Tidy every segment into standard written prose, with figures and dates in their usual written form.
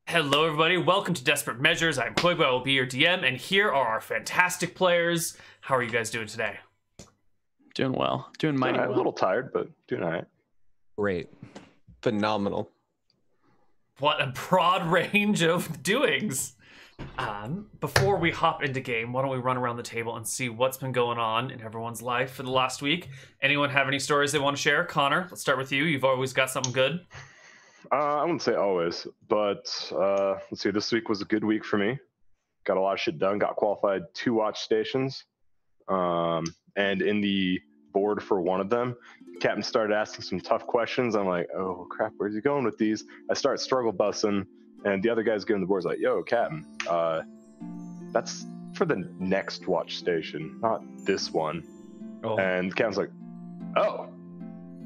Hello, everybody. Welcome to Desperate Measures. I'm Koibu. I will be your DM, and here are our fantastic players. How are you guys doing today? Doing well. Doing mighty well. A little tired, but doing all right. Great. Phenomenal. What a broad range of doings. Before we hop into game, why don't we run around the table and see what's been going on in everyone's life for the last week? Anyone have any stories they want to share? Connar, let's start with you. You've always got something good. I wouldn't say always, but let's see. This week was a good week for me. Got a lot of shit done. Got qualified 2 watch stations. And in the board for one of them, the captain started asking some tough questions. I'm like, oh crap, where's he going with these? I start struggle bussing, and the other guy's getting the boards like, yo, captain, that's for the next watch station, not this one. Oh. And the captain's like, oh,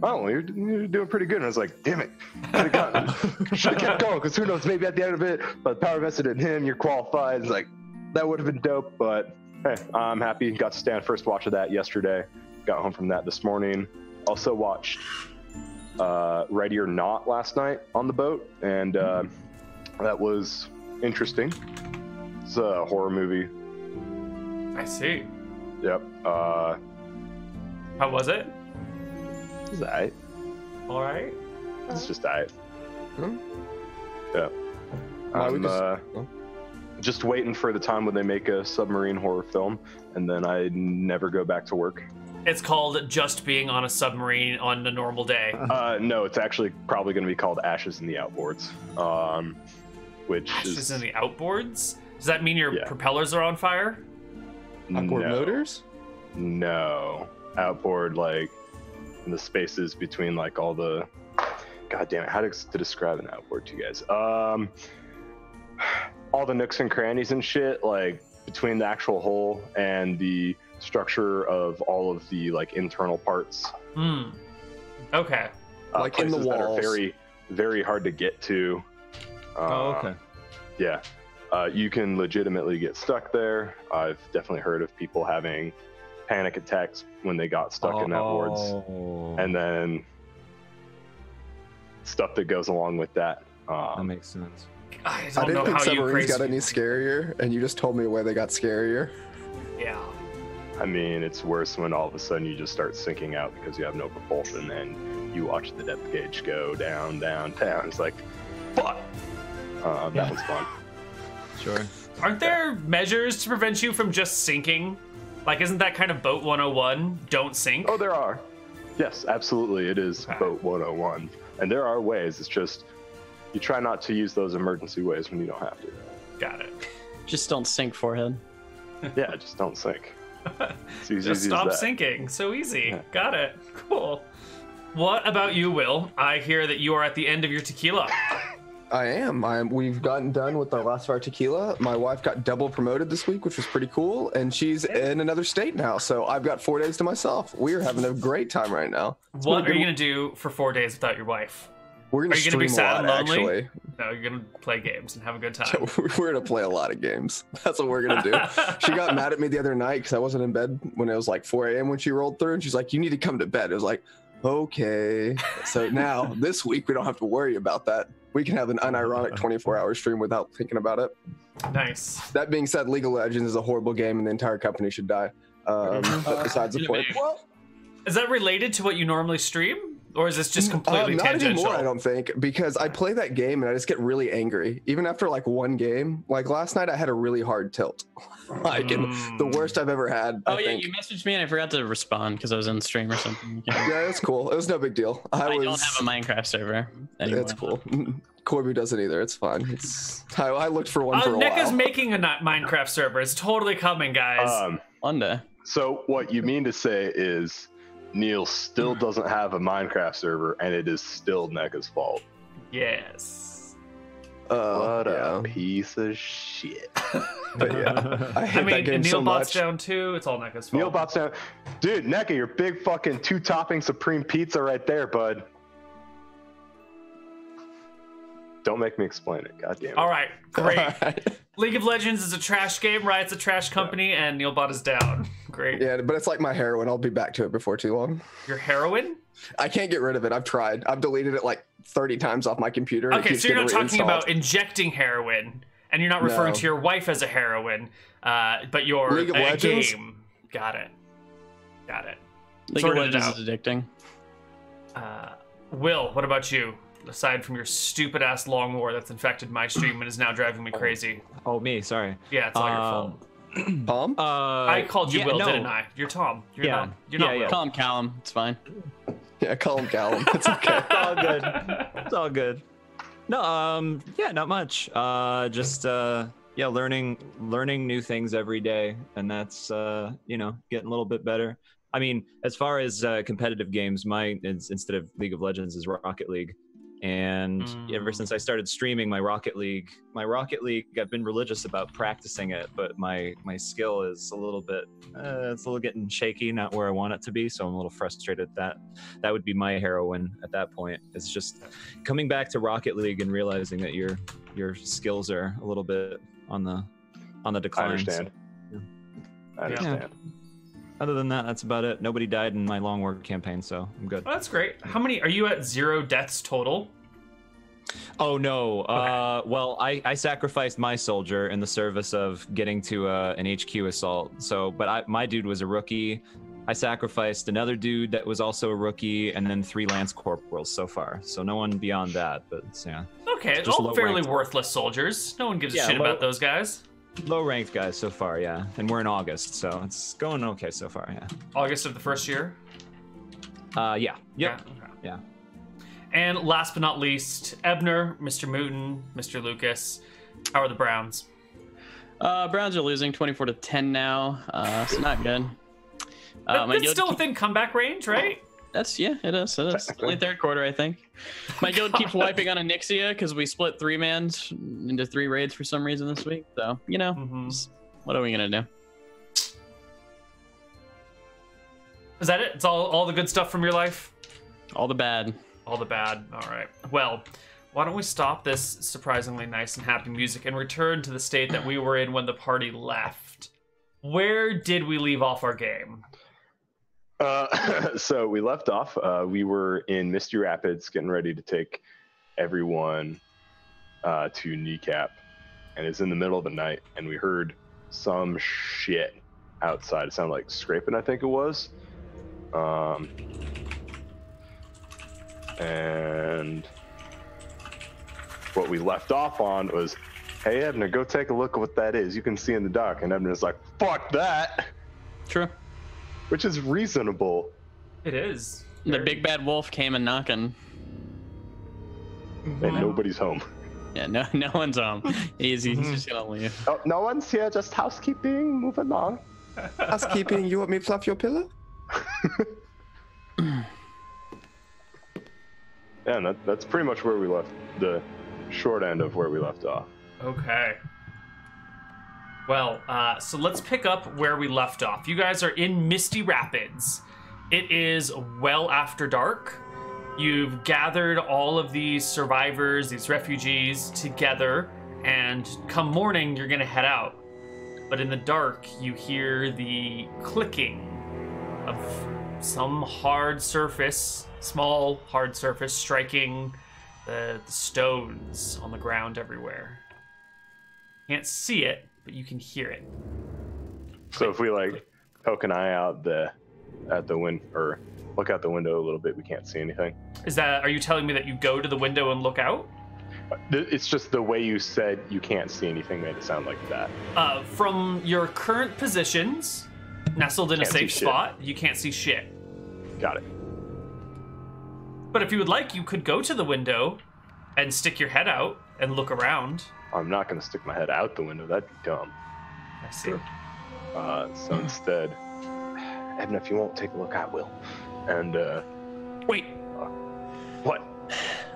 you're doing pretty good. And I was like, damn it, should have kept going, because who knows, maybe at the end of it, but power vested in him, you're qualified. It's like, that would have been dope, but hey, I'm happy. Got to stand first watch of that yesterday. Got home from that this morning. Also watched Ready or Not last night on the boat, and that was interesting. It's a horror movie. I see. Yep. How was it? It's alright. All right. It's just alright. Hmm? Yeah. I'm just waiting for the time when they make a submarine horror film, and then I never go back to work. It's called Just Being on a Submarine on a Normal Day. No, it's actually probably going to be called Ashes in the Outboards. Which Ashes is in the Outboards? Does that mean your propellers are on fire? Outboard motors? No. Outboard, like, in the spaces between, like, all the... God damn it, how to describe an outboard to you guys? All the nooks and crannies and shit, like, between the actual hull and the structure of all of the, like, internal parts. Okay. Like in the walls. That are very, very hard to get to. Okay. Yeah. You can legitimately get stuck there. I've definitely heard of people having panic attacks when they got stuck in outboards. And then stuff that goes along with that. That makes sense. I I don't didn't know think how you submarines crazy... got any scarier, and you just told me why they got scarier. Yeah. I mean, it's worse when all of a sudden you just start sinking out because you have no propulsion, and you watch the depth gauge go down, down, down. It's like, fuck! That was fun. Sure. Aren't there measures to prevent you from just sinking? Like, isn't that kind of Boat 101? Don't sink? Oh, there are. Yes, absolutely. It is Boat 101. And there are ways. It's just, you try not to use those emergency ways when you don't have to. Got it. Just don't sink, forehead. Yeah, just don't sink. It's easy Just as stop that. sinking. So easy. Yeah. Got it. Cool. What about you, Will? I hear that you are at the end of your tequila. I am. We've gotten done with our last of our tequila. My wife got double promoted this week, which was pretty cool, and she's in another state now. So I've got 4 days to myself. We're having a great time right now. What are you going to do for 4 days without your wife? We're going to Are you going to be stream a sad lot, and lonely? actually. No, you're going to play games and have a good time. We're going to play a lot of games. That's what we're going to do. She got mad at me the other night because I wasn't in bed when it was like 4 a.m. when she rolled through, and she's like, you need to come to bed. It was like, okay. So now, this week, we don't have to worry about that. We can have an unironic 24-hour stream without thinking about it. Nice. That being said, League of Legends is a horrible game, and the entire company should die. But besides the point. Well, Is that related to what you normally stream? Or is this just completely not tangential? anymore, I don't think, because I play that game and I just get really angry. Even after like one game, like last night I had a really hard tilt. Like the worst I've ever had. Oh, I yeah, think. you messaged me and I forgot to respond because I was in stream or something. Yeah, it's cool. It was no big deal. I don't have a Minecraft server anymore. It's cool. Koibu doesn't either. It's fine. I looked for one for a while. Nick is making a Minecraft server. It's totally coming, guys. One day. So what you mean to say is Neal still doesn't have a Minecraft server, and it is still NECA's fault. Yes. What a piece of shit. But yeah, I hate I mean, that game and so Nealbot's much. down too. It's all NECA's fault. Nealbot's down. Dude, NECA, your big fucking 2-topping supreme pizza right there, bud. Don't make me explain it. God damn it. All right, great. All right. League of Legends is a trash game, Riot's a trash company, and Nealbot is down. Great. great. Yeah, but it's like my heroin. I'll be back to it before too long. Your heroin? I can't get rid of it. I've tried. I've deleted it like 30 times off my computer. Okay, so you're not talking about injecting heroin, and you're not referring to your wife as a heroin, but your League of Legends? game. Got it. League of Legends is addicting. Will, what about you? Aside from your stupid ass long war that's infected my stream and is now driving me crazy. Oh, me. Sorry. Yeah, it's all your fault. Tom? I called you Will, didn't I? You're Tom. You're not Will. Call him Callum. It's fine. Yeah, call him Callum. It's okay. It's all good. It's all good. No, yeah, not much. Just learning new things every day, and that's getting a little bit better. I mean, as far as competitive games, mine is, instead of League of Legends, is Rocket League. And ever since I started streaming my Rocket League, I've been religious about practicing it, but my skill is a little bit, it's a little getting shaky, not where I want it to be. So I'm a little frustrated that would be my heroine at that point. It's just coming back to Rocket League and realizing that your skills are a little bit on the decline. I understand. So, I understand. Yeah. Other than that, that's about it. Nobody died in my long war campaign, so I'm good. Oh, that's great. How many are you at? 0 deaths total? Oh no. Okay. Well, I sacrificed my soldier in the service of getting to an HQ assault. So, but my dude was a rookie. I sacrificed another dude that was also a rookie, and then 3 lance corporals so far. So no one beyond that, but yeah. Okay, all fairly worthless soldiers. No one gives a shit about those guys. Low ranked guys so far, yeah. And we're in August, so it's going okay so far, yeah. August of the first year? Yeah. Yep. Yeah. Okay. Yeah. And last but not least, Ebner, Mr. Mooten, Mr. Lucas. How are the Browns? Browns are losing 24-10 now. It's not good. It's still within comeback range, right? It is. Only third quarter, I think. My guild keeps wiping on Anixia because we split 3-mans into 3 raids for some reason this week. So, what are we going to do? Is that it? It's all the good stuff from your life? All the bad. All the bad. All right. Well, why don't we stop this surprisingly nice and happy music and return to the state that we were in when the party left. Where did we leave off our game? So we left off. We were in Misty Rapids, getting ready to take everyone to Kneecap, and it's in the middle of the night, and we heard some shit outside. It sounded like scraping, I think it was. And what we left off on was, "Hey, Ebner, go take a look at what that is. You can see in the dark." And Ebner's like, "Fuck that." True. Which is reasonable. It is. The big bad wolf came and knocking. And nobody's home. Yeah, no one's home. He's just gonna leave. Oh, no one's here, just housekeeping. Move along. Housekeeping, you want me to fluff your pillow? Yeah, and that's pretty much where we left, the short end of where we left off. Okay. Well, so let's pick up where we left off. You guys are in Misty Rapids. It is well after dark. You've gathered all of these survivors, these refugees together, and come morning, you're gonna head out. But in the dark, you hear the clicking of some hard surface, small hard surface, striking the stones on the ground everywhere. Can't see it, but you can hear it. So if we poke an eye out at the window, or look out the window a little bit, we can't see anything. Are you telling me that you go to the window and look out? It's just the way you said you can't see anything made it sound like that. From your current positions, nestled in a safe spot, you can't see shit. Got it. But if you would like, you could go to the window and stick your head out and look around. I'm not going to stick my head out the window. That'd be dumb. I see. So instead, Ebner, if you won't take a look, I will. And, Wait. What?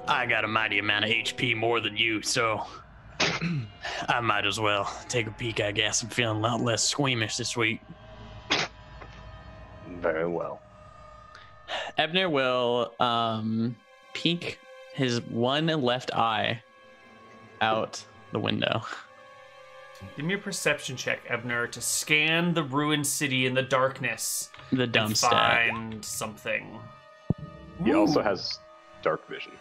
I got a mighty amount of HP more than you, so I might as well take a peek, I guess. I'm feeling a lot less squeamish this week. Very well. Ebner will peek his one left eye out the window. Give me a perception check, Ebner, to scan the ruined city in the darkness. The dumb and stat. find something. He also Ooh. has dark vision.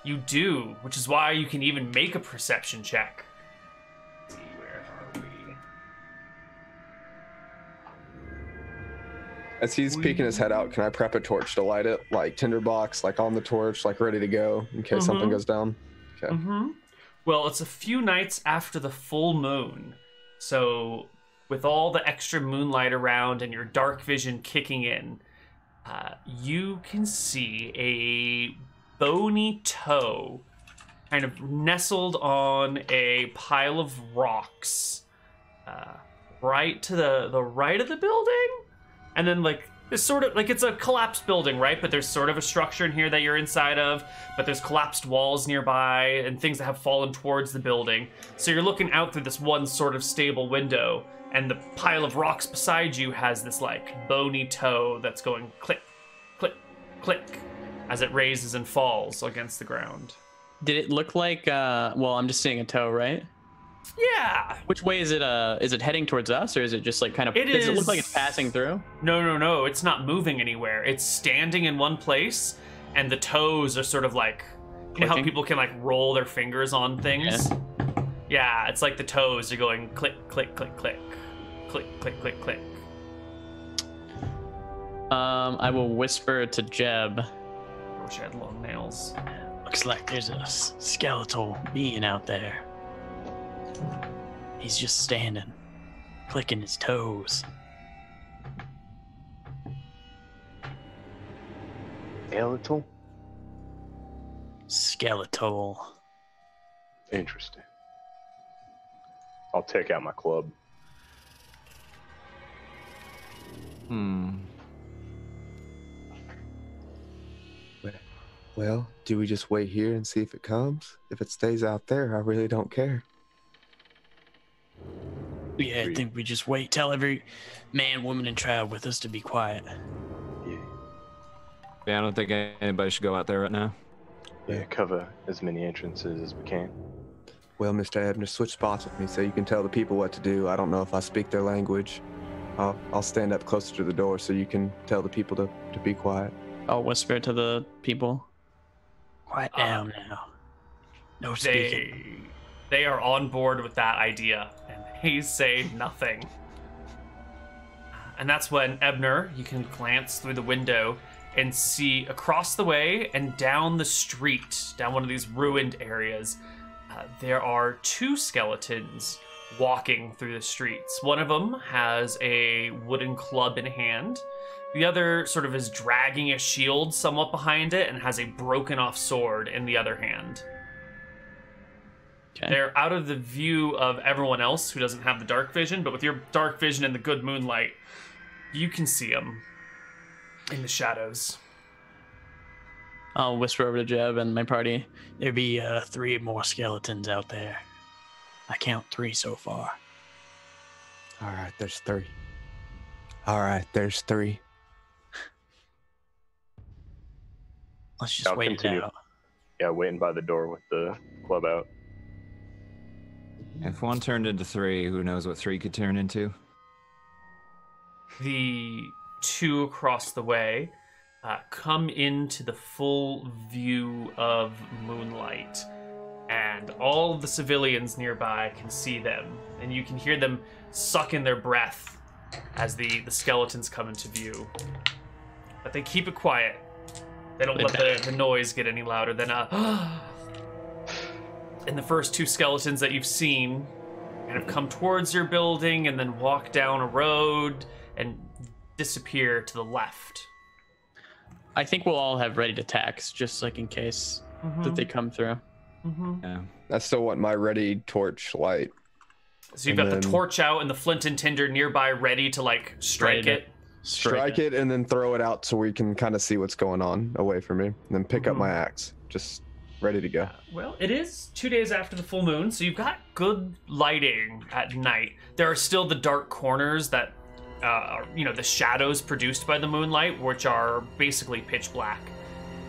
You do, which is why you can even make a perception check. Let's see, where are we? As he's peeking his head out, can I prep a torch to light it? Like tinderbox, like on the torch, like ready to go in case something goes down? Okay. Well, it's a few nights after the full moon. So, with all the extra moonlight around and your dark vision kicking in, you can see a bony toe kind of nestled on a pile of rocks right to the right of the building. And then, like, there's sort of, like, it's a collapsed building, right? But there's sort of a structure in here that you're inside of, but there's collapsed walls nearby and things that have fallen towards the building. So you're looking out through this one sort of stable window, and the pile of rocks beside you has this, like, bony toe that's going click, click, click as it raises and falls against the ground. Did it look like, well, I'm just seeing a toe, right? Yeah. Which way is it heading towards us, or is it just like kind of, does it look like it's passing through? No, it's not moving anywhere. It's standing in one place, and the toes are sort of like, you know how people can like roll their fingers on things? Yeah, it's like the toes are going click, click, click, click, click, click, click, click. I will whisper to Jeb. I wish I had long nails. Looks like there's a skeletal being out there. He's just standing, clicking his toes. Skeletal? Skeletal. Interesting. I'll take out my club. Well, do we just wait here and see if it comes? If it stays out there, I really don't care. Yeah, I think we just wait. Tell every man, woman, and child with us to be quiet. Yeah, I don't think anybody should go out there right now. Yeah, cover as many entrances as we can. Well, Mr. Ebner, switch spots with me so you can tell the people what to do. I don't know if I speak their language. I'll stand up closer to the door so you can tell the people to be quiet. I'll whisper to the people. Quiet down now. No speaking. They are on board with that idea, and they say nothing. And that's when, Ebner, you can glance through the window and see across the way and down the street, down one of these ruined areas, there are two skeletons walking through the streets. One of them has a wooden club in hand. The other sort of is dragging a shield somewhat behind it and has a broken off sword in the other hand. Okay. They're out of the view of everyone else who doesn't have the dark vision, but with your dark vision and the good moonlight, you can see them in the shadows. I'll whisper over to Jeb and my party. There be 3 more skeletons out there. I count 3 so far. All right, there's 3. All right, there's 3. Let's just I'll wait continue. it out. Yeah, waiting by the door with the club out. If one turned into 3, who knows what 3 could turn into? The two across the way come into the full view of moonlight, and all of the civilians nearby can see them, and you can hear them suck in their breath as the skeletons come into view. But they keep it quiet. They don't let the noise get any louder than and the first 2 skeletons that you've seen kind of come towards your building and then walk down a road and disappear to the left. I think we'll all have ready attacks, just like in case that they come through. Yeah. I still want my ready torch light. So you've got the torch out and the flint and tinder nearby ready to like strike it. Strike it and then throw it out so we can kind of see what's going on away from me. And then pick up my axe. Just ready to go. Well, it is 2 days after the full moon, so you've got good lighting at night. There are still the dark corners that are, the shadows produced by the moonlight, which are basically pitch black.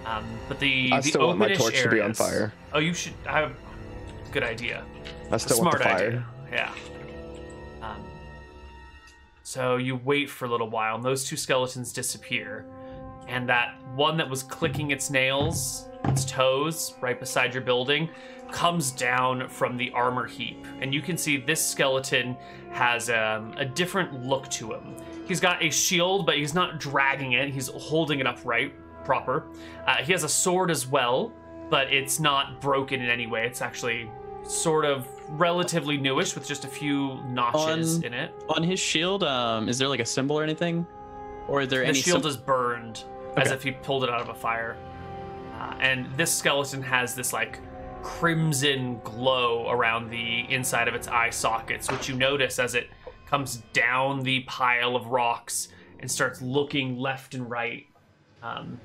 But I still want my torch to be on fire. Oh, you should. I have a good idea. I still want the fire. Idea. Yeah. So you wait for a little while, and those two skeletons disappear. And that one that was clicking its nails, its toes, right beside your building, comes down from the armor heap. And you can see this skeleton has a different look to him. He's got a shield, but he's not dragging it. He's holding it upright, proper. He has a sword as well, but it's not broken in any way. It's actually sort of relatively newish with just a few notches in it. On his shield, is there like a symbol or anything? Or is there any... The shield is burned, as if he pulled it out of a fire. And this skeleton has this like crimson glow around the inside of its eye sockets, which you notice as it comes down the pile of rocks and starts looking left and right and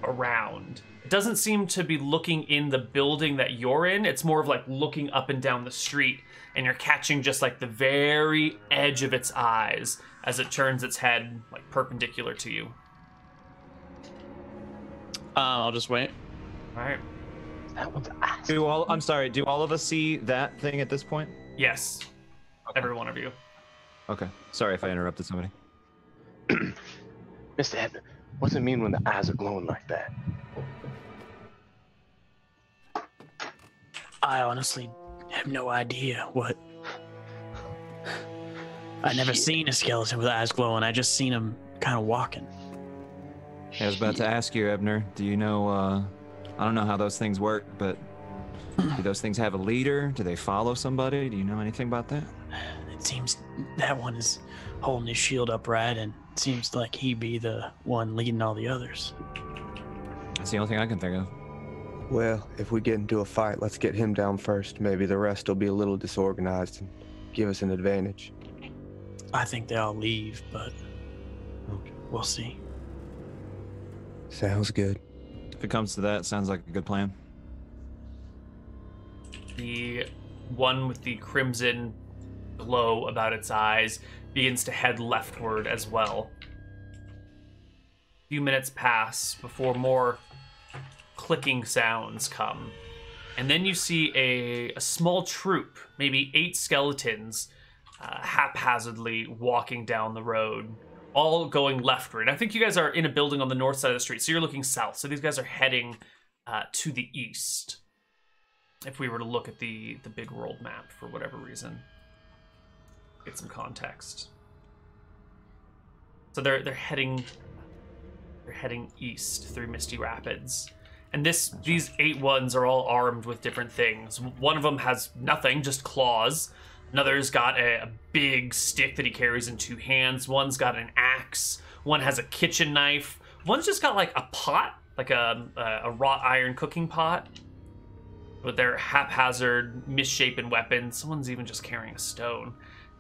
around. It doesn't seem to be looking in the building that you're in. It's more of like looking up and down the street, and you're catching just like the very edge of its eyes as it turns its head like perpendicular to you. I'll just wait. All right. That one's ass. Do all of us see that thing at this point? Yes. Okay. Every one of you. Okay. Sorry if I interrupted somebody. Mr. Edmund, what's it mean when the eyes are glowing like that? I honestly have no idea what. I never seen a skeleton with eyes glowing. I just seen him kind of walking. I was about to ask you, Ebner, do you know, I don't know how those things work, but do those things have a leader? Do they follow somebody? Do you know anything about that? It seems that one is holding his shield upright, and it seems like he be the one leading all the others. That's the only thing I can think of. Well, if we get into a fight, let's get him down first. Maybe the rest will be a little disorganized and give us an advantage. I think they all leave, but Okay. we'll see. Sounds good. If it comes to that, sounds like a good plan. The one with the crimson glow about its eyes begins to head leftward as well. A few minutes pass before more clicking sounds come. And then you see a small troop, maybe 8 skeletons, haphazardly walking down the road, all going leftward. I think you guys are in a building on the north side of the street, so you're looking south. So these guys are heading to the east. If we were to look at the big world map for whatever reason, get some context. So they're heading east through Misty Rapids. And these 8 ones are all armed with different things. One of them has nothing, just claws. Another's got a big stick that he carries in 2 hands. One's got an axe. One has a kitchen knife. One's just got like a pot, like a wrought iron cooking pot. With their haphazard, misshapen weapons. Someone's even just carrying a stone.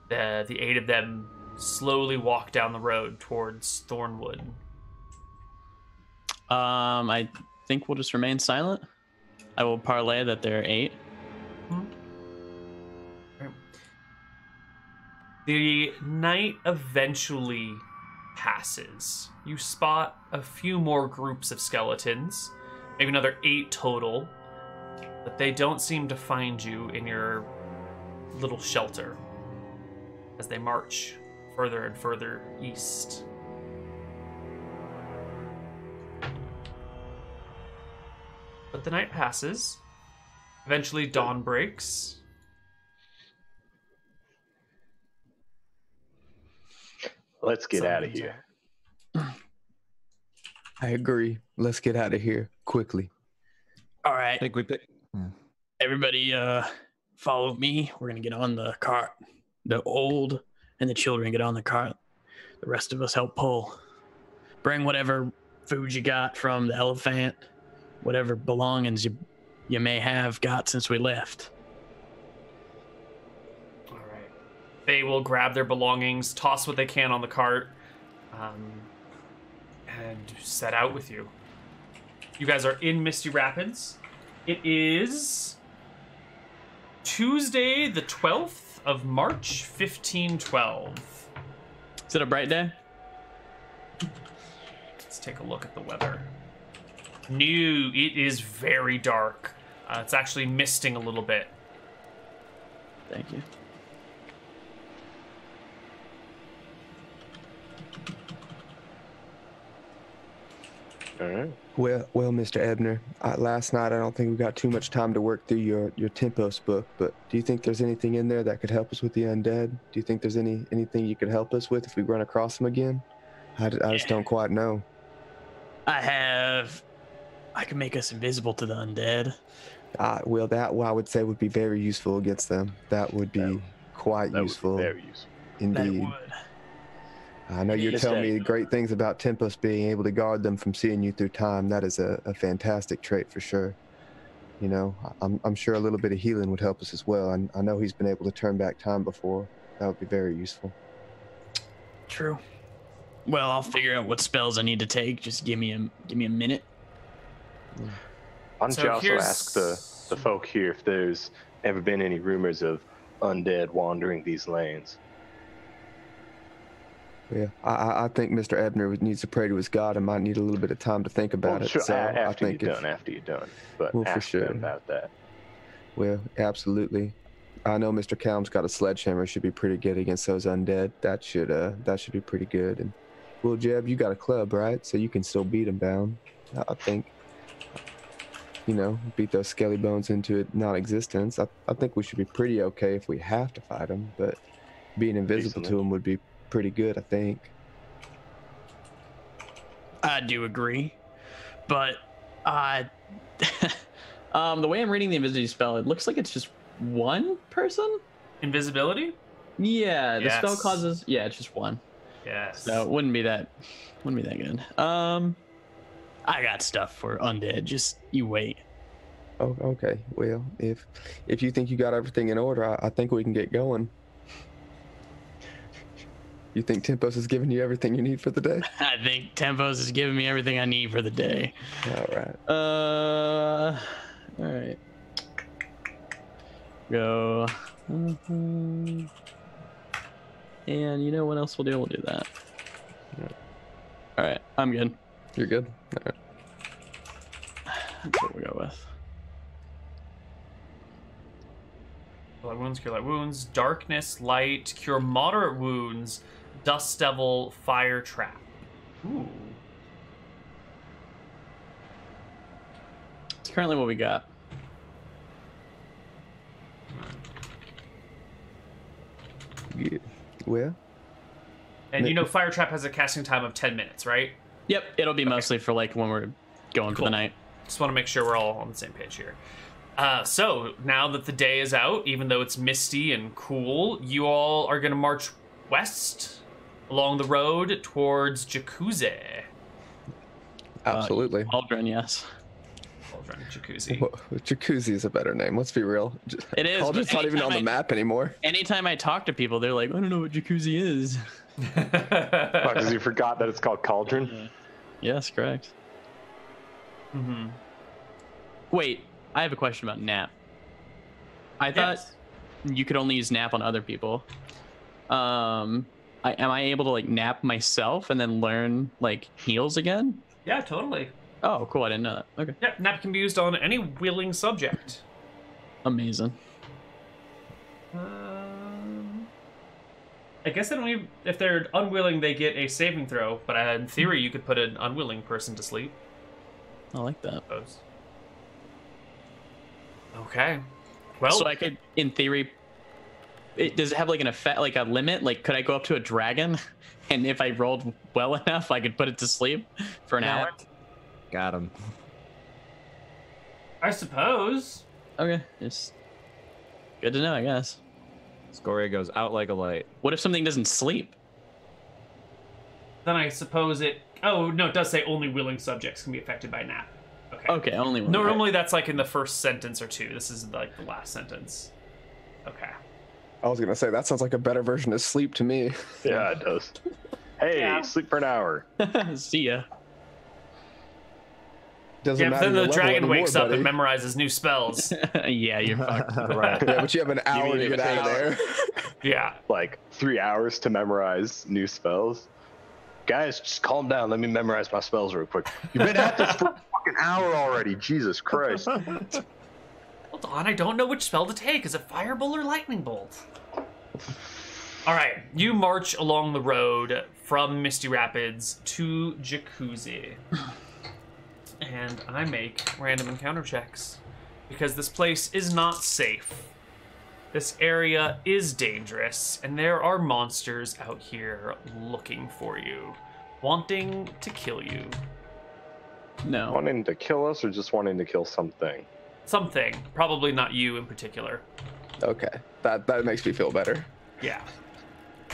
The 8 of them slowly walk down the road towards Thornwood. I think we'll just remain silent. I will parlay that there are 8. The night eventually passes. You spot a few more groups of skeletons, maybe another 8 total, but they don't seem to find you in your little shelter as they march further and further east. But the night passes. Eventually dawn breaks. Let's get out of here. I agree. Let's get out of here quickly. All right, I think we pick. everybody, follow me. We're gonna get on the cart. The old and the children get on the cart. The rest of us help pull. Bring whatever food you got from the elephant, whatever belongings you may have got since we left. All right. They will grab their belongings, toss what they can on the cart, and set out with you. You guys are in Misty Rapids. It is Tuesday, the 12th of March, 1512. Is it a bright day? Let's take a look at the weather. No, it is very dark. It's actually misting a little bit. Thank you. All right. Well, Mr. Ebner, last night I don't think we got too much time to work through your Tempos book, but do you think there's anything in there that could help us with the undead? Do you think there's anything you could help us with if we run across them again? I just don't quite know. I can make us invisible to the undead. Well, that I would say would be very useful against them. That would be quite useful. Would be very useful. Indeed. That would. I know you're telling me great things about Tempos being able to guard them from seeing you through time. That is a fantastic trait for sure. You know, I'm sure a little bit of healing would help us as well. And I know he's been able to turn back time before. That would be very useful. True. Well, I'll figure out what spells I need to take. Just give me a minute. Why don't you also ask the folk here if there's ever been any rumors of undead wandering these lanes? Yeah, I think Mr. Ebner needs to pray to his God and might need a little bit of time to think about it. Sure, so after I think you're done. But well, ask for sure. them about that. Well, absolutely. I know Mr. Callum's got a sledgehammer. Should be pretty good against those undead. That should be pretty good. And well, Jeb, you got a club, right? So you can still beat them down. I think. You know, beat those skelly bones into non-existence. I think we should be pretty okay if we have to fight them, but being invisible to them would be pretty good, I think. I do agree, but the way I'm reading the invisibility spell, it looks like it's just one person. Invisibility? Yeah, the Yes. spell causes. Yeah, it's just one. Yes. So it wouldn't be that good. I got stuff for undead. Just you wait. Oh, okay. Well, if you think you got everything in order, I think we can get going. You think Tempos is giving you everything you need for the day? I think Tempos is giving me everything I need for the day. All right. All right. Go. And you know what else we'll do? We'll do that. All right. I'm good. You're good? All right. That's what we go with. Light wounds, cure light wounds, darkness, light, cure moderate wounds, dust devil, fire trap. Ooh. It's currently what we got. Yeah. Well, And you know fire trap has a casting time of 10 minutes, right? Yep. It'll be mostly for like when we're going for the night. Just want to make sure we're all on the same page here. So now that the day is out, even though it's misty and cool, you all are going to march west along the road towards Jacuzzi. absolutely. Aldrin, yes. Cauldron, Jacuzzi. Well, Jacuzzi is a better name. Let's be real. It is. Cauldron's but not even on the map anymore. Anytime I talk to people, they're like, I don't know what jacuzzi is. Because you forgot that it's called Cauldron? Yes, correct. Mm-hmm. Wait, I have a question about nap. I thought you could only use nap on other people. Am I able to like nap myself and then learn like heals again? Yeah, totally. Oh, cool. I didn't know that. Okay. Yeah, nap can be used on any willing subject. Amazing. I guess if they're unwilling, they get a saving throw. But in theory, you could put an unwilling person to sleep. I like that. Suppose. Okay. Well, So I could, in theory, does it have like an effect, like a limit? Like, could I go up to a dragon, and if I rolled well enough, I could put it to sleep for an hour? Got him. I suppose. Okay, it's good to know, I guess. Scoria goes out like a light. What if something doesn't sleep? Then I suppose it. Oh no, it does say only willing subjects can be affected by nap. Okay. Okay, only one. Normally that's like in the first sentence or two. This is like the last sentence. Okay. I was gonna say that sounds like a better version of sleep to me. Yeah, it does. Hey, Yeah. sleep for an hour. See ya. Doesn't Yeah, but matter then your the level dragon anymore, wakes up buddy. and memorizes new spells. Yeah, you're fucked. Right. Yeah, but you have an hour to get out of there. Yeah. Like 3 hours to memorize new spells. Guys, just calm down. Let me memorize my spells real quick. You've been at this for a fucking hour already. Jesus Christ. Hold on, I don't know which spell to take. Is it Firebolt or Lightning Bolt? All right, you march along the road from Misty Rapids to Jacuzzi. and I make random encounter checks because this place is not safe. This area is dangerous, and there are monsters out here looking for you, wanting to kill you. No. Wanting to kill us or just wanting to kill something? Something. Probably not you in particular. Okay, that makes me feel better. Yeah.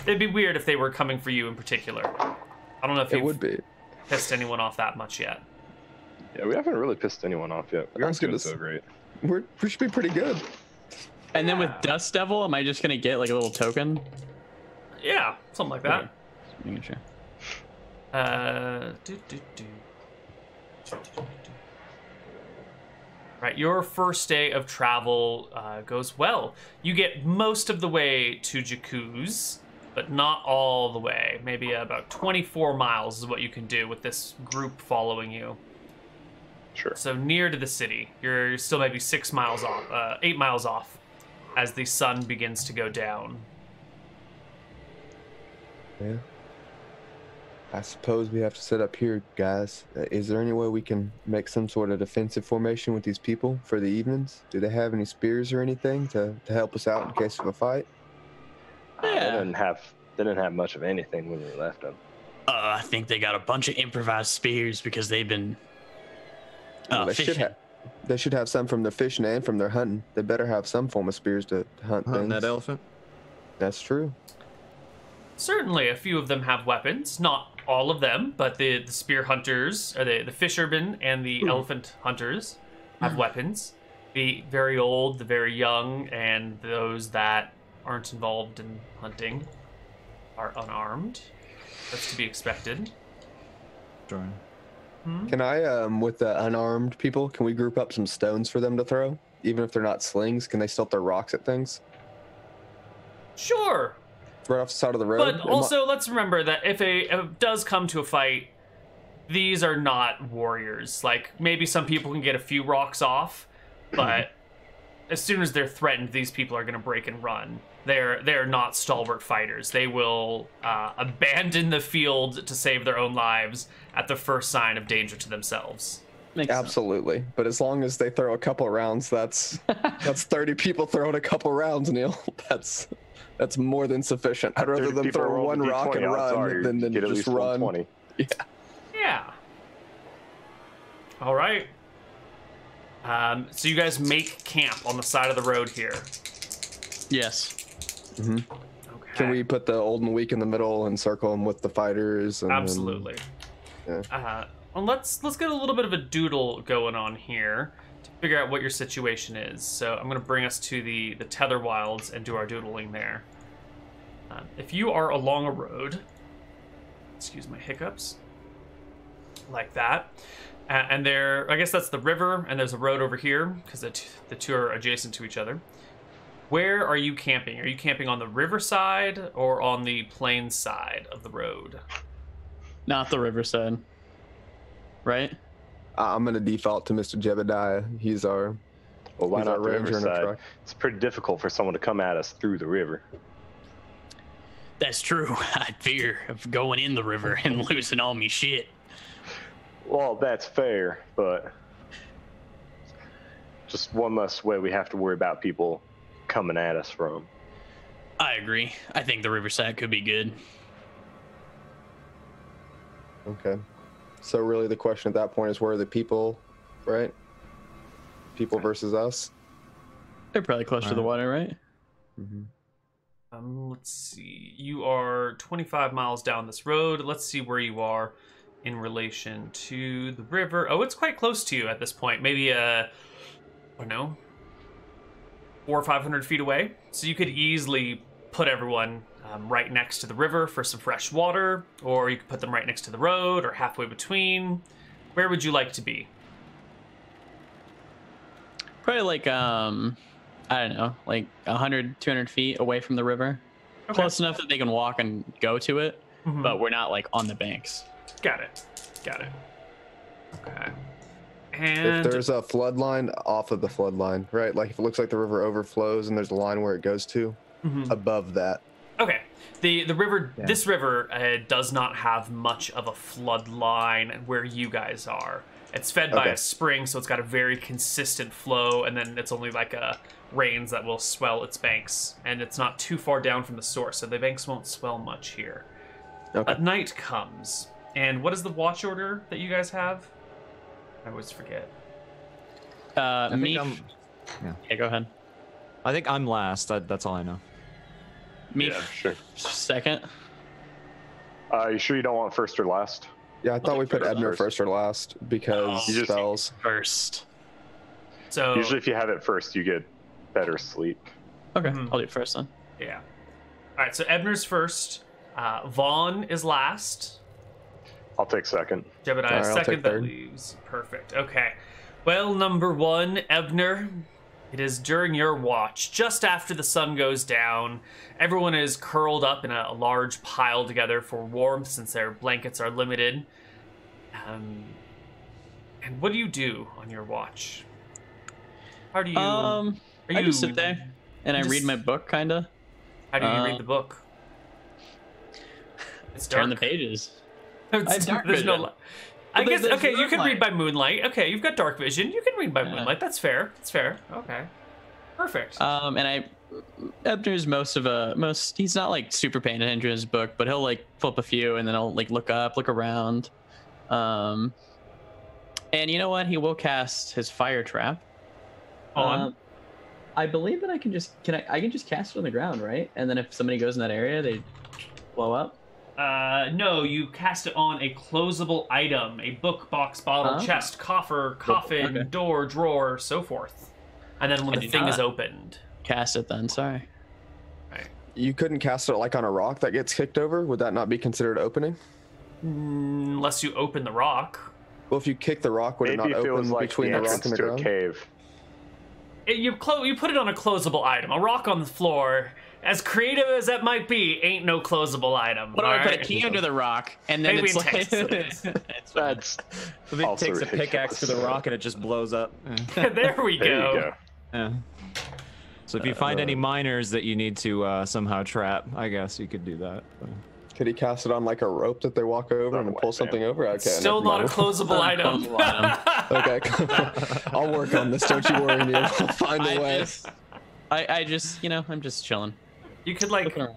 It'd be weird if they were coming for you in particular. I don't know if It would be. pissed anyone off that much yet. Yeah, we haven't really pissed anyone off yet. We I aren't was doing gonna so great. We should be pretty good. And then with Dust Devil, am I just gonna get like a little token? Yeah, something like that. Okay. Just making sure. Right, your first day of travel goes well. You get most of the way to Jakuz, but not all the way. Maybe about 24 miles is what you can do with this group following you. Sure. So near to the city. You're still maybe 6 miles off, 8 miles off as the sun begins to go down. Yeah. I suppose we have to set up here, guys. Is there any way we can make some sort of defensive formation with these people for the evenings? Do they have any spears or anything to help us out in case of a fight? They didn't have much of anything when we left them. I think they got a bunch of improvised spears because they've been Well, fishing. they should have some from their fishing and from their hunting. They better have some form of spears to hunt Hunting things. that elephant. That's true. Certainly, a few of them have weapons. Not all of them, but the spear hunters, or the fishermen and the elephant hunters have weapons. The very old, the very young, and those that aren't involved in hunting are unarmed. That's to be expected. Sure. Can I, with the unarmed people, can we group up some stones for them to throw? Even if they're not slings, can they still throw rocks at things? Sure, Right off the side of the road? but also let's remember that if it does come to a fight, these are not warriors. Like, maybe some people can get a few rocks off, but as soon as they're threatened, these people are going to break and run. They're not stalwart fighters. They will abandon the field to save their own lives at the first sign of danger to themselves. Makes sense. Absolutely. But as long as they throw a couple rounds, that's 30 people throwing a couple rounds, Neal. That's more than sufficient. I'd rather 30 them people throw roll one the rock D20, and odds are run you than get at just least run. 120. Yeah. All right. So you guys make camp on the side of the road here. Yes. Okay. Can we put the old and weak in the middle and circle them with the fighters? And Absolutely. Well, let's get a little bit of a doodle going on here to figure out what your situation is. So I'm going to bring us to the Tether Wilds and do our doodling there. If you are along a road, excuse my hiccups, like that, and there, I guess that's the river, and there's a road over here because the two are adjacent to each other. Where are you camping? Are you camping on the riverside or on the plain side of the road? Not the riverside. Right? I'm going to default to Mr. Jebediah. He's our Well, why He's not our the ranger in a riverside? truck. It's pretty difficult for someone to come at us through the river. That's true. I'd fear of going in the river and losing all me shit. Well, that's fair, but just one less way we have to worry about people coming at us from. I agree. I think the riverside could be good. Okay. So really the question at that point is where are the people, right? People versus us? They're probably close to the water, right? Mm-hmm. Let's see. You are 25 miles down this road. Let's see where you are in relation to the river. Oh, it's quite close to you at this point. Maybe, I don't know, 400 or 500 feet away. So you could easily put everyone right next to the river for some fresh water, or you could put them right next to the road or halfway between. Where would you like to be? Probably like, I don't know, like 100, 200 feet away from the river. Okay. Close enough that they can walk and go to it, Mhm. but we're not like on the banks. Got it. Okay. And If there's a flood line, off of the flood line, right? Like if it looks like the river overflows and there's a line where it goes to, Mhm. above that. Okay. The river, Yeah. this river does not have much of a flood line where you guys are. It's fed by a spring, so it's got a very consistent flow, and then it's only like a rains that will swell its banks, and it's not too far down from the source, so the banks won't swell much here. But night comes, and what is the watch order that you guys have? I always forget. Me. Yeah, go ahead. I think I'm last. That's all I know. Me. Yeah, sure. Second. You sure you don't want first or last? Yeah, I thought we put Ebner first or last because spells. First. So Usually if you have it first, you get better sleep. Okay, I'll do it first then. Yeah. All right, so Ebner's first. Vaughn is last. I'll take second. Jebediah I'll second. take That third. leaves. Perfect. Okay. Well, number one, Ebner. It is during your watch, just after the sun goes down. Everyone is curled up in a large pile together for warmth since their blankets are limited. And what do you do on your watch? How do you? I just sit there and I read my book, kinda. How do you read the book? It's dark. Turn the pages. I have dark There's no. vision. I Well, guess there's okay. You can moonlight. read by moonlight. Okay, you've got dark vision. You can read by moonlight. That's fair. That's fair. Okay, perfect. And Ebner's he's not like super paying attention to his book, but he'll like flip a few and then he'll like look around. And you know what? He will cast his fire trap. On. I believe that I can just cast it on the ground, right? And then if somebody goes in that area, they blow up. No, you cast it on a closable item: a book, box, bottle, chest, coffer, coffin, door, drawer, so forth. And then when the thing is opened, cast it then. Sorry. right? You couldn't cast it like on a rock that gets kicked over. Would that not be considered opening? Unless you open the rock. Well, if you kick the rock, would Maybe it not if it was open like between the the rock entrance and the to a ground? cave. You put it on a closable item. A rock on the floor, as creative as that might be, ain't no closable item. What do I put a alright? key under the rock and then Maybe it's in like Texas it is. it's bad. That's So he Also takes a ridiculous. pickaxe to the rock and it just blows up. There we there go. you go. Yeah. So if you find any miners that you need to somehow trap, I guess you could do that. Could he cast it on like a rope that they walk over and Not pull white, something man. over? Okay, Still never not a mind. closable item. Okay, I'll work on this. Don't you worry, Neal. I'll find a way. I just I'm just chilling. You could Looking around.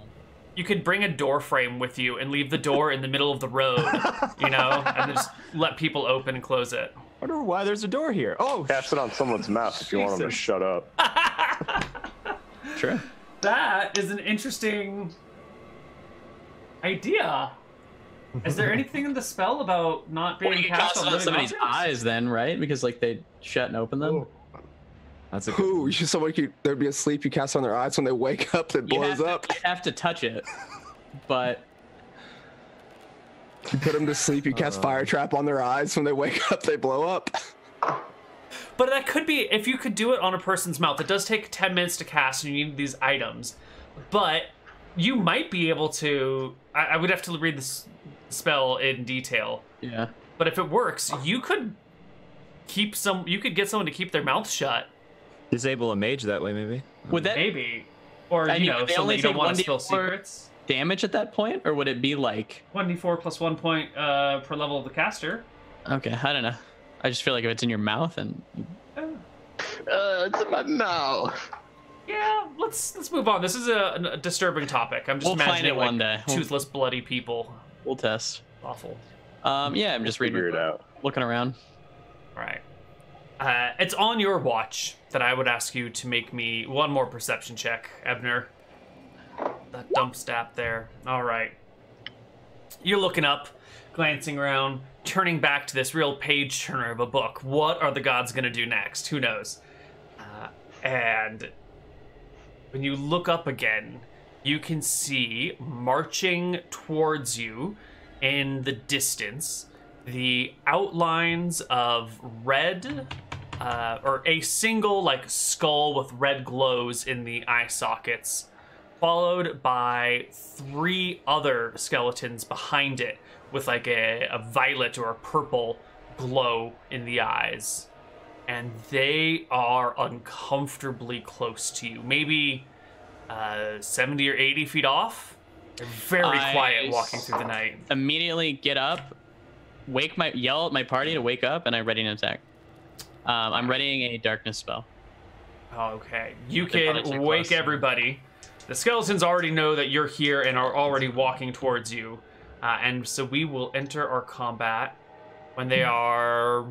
you could bring a door frame with you and leave the door in the middle of the road, and then just let people open and close it. I wonder why there's a door here. Oh, Cast it on someone's mouth if you want them to Jesus. shut up. Sure. That is an interesting idea. Is there anything in the spell about not being Well, you cast cast it on on living somebody's objects? eyes then, right? Because like they shut and open them. that's a good. Who? Somebody could, there'd be a sleep you cast on their eyes when they wake up, it You blows up. You have to touch it, but You put them to sleep, you cast fire trap on their eyes when they wake up, they blow up. But that could be, if you could do it on a person's mouth. It does take 10 minutes to cast, and you need these items. But you might be able to. I would have to read this spell in detail. yeah. But if it works, you could get someone to keep their mouth shut. Disable a mage that way, maybe. Would that Maybe. Or, I mean, would they so only that you don't take want to 1d4? spill secrets. damage at that point, or would it be like 1d4 plus 1 point per level of the caster. okay, I don't know. I just feel like if it's in your mouth and It's in my mouth. Yeah, let's move on. This is a disturbing topic. I'm just We'll find imagining it one day. toothless, bloody people. we'll test. Awful. Yeah, I'm just reading, Figure it out. looking around. All right. It's on your watch that I would ask you to make me one more perception check, Ebner. That dump stat there. All right. You're looking up, glancing around, turning back to this real page turner of a book. What are the gods going to do next? Who knows? And when you look up again, you can see marching towards you in the distance the outlines of red, or a single like skull with red glows in the eye sockets, followed by 3 other skeletons behind it with like a violet or a purple glow in the eyes. And they are uncomfortably close to you, maybe 70 or 80 feet off. They're very quiet walking through the night. Immediately get up yell at my party to wake up, and I ready an attack. I'm readying a darkness spell. Okay, you They probably can too wake close. everybody. The skeletons already know that you're here and are already walking towards you. And so we will enter our combat when they are...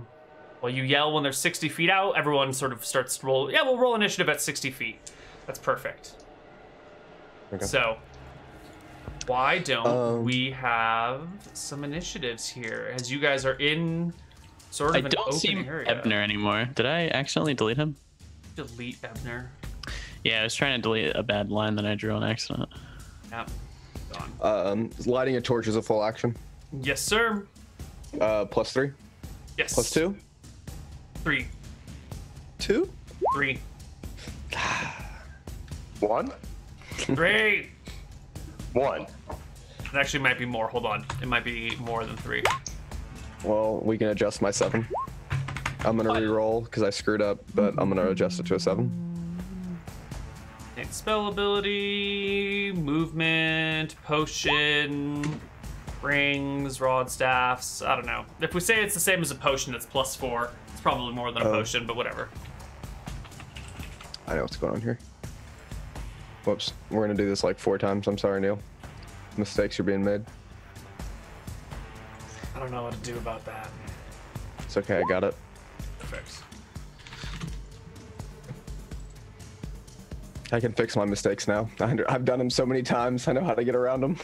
Well, you yell when they're 60 feet out. Everyone sort of starts to roll. Yeah, we'll roll initiative at 60 feet. That's perfect. Okay. So, why don't we have some initiatives here? As you guys are in sort I of an don't see open area. Ebner anymore. Did I accidentally delete him? Delete Ebner. Yeah, I was trying to delete a bad line that I drew on accident. Yep. Gone. Lighting a torch is a full action. Yes, sir. +3. Yes. +2. 3. 2. 3. 1. Great. 1. It actually might be more. Hold on. It might be more than 3. Well, we can adjust my 7. I'm gonna re-roll because I screwed up, but I'm gonna adjust it to a 7. And spell ability, movement, potion, rings, rod staffs. I don't know. If we say it's the same as a potion, it's +4. It's probably more than a potion, but whatever. I know what's going on here. Whoops. We're gonna do this like 4 times. I'm sorry, Neal. Mistakes are being made. I don't know what to do about that. It's okay. I got it. Perfect. I can fix my mistakes now. I've done them so many times. I know how to get around them.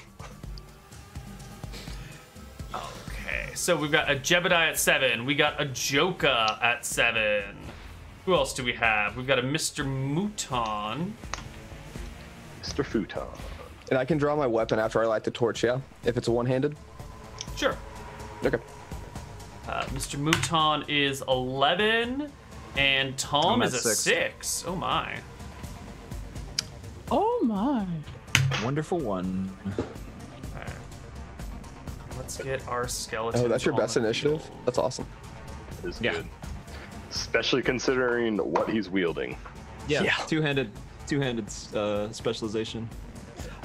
Okay, so we've got a Jebediah at 7. We got a Joka at 7. Who else do we have? We've got a Mr. Mouton. Mr. Futon. And I can draw my weapon after I light the torch, yeah? If it's a one-handed? Sure. Okay. Mr. Mouton is 11, and Tom I'm is at a 6. 6. Oh my. Oh my. Wonderful one. Okay. Let's get our skeleton. Oh, that's your best initiative? That's awesome. Is Yeah. good. Especially considering what he's wielding. Yeah. Yeah. Two-handed specialization.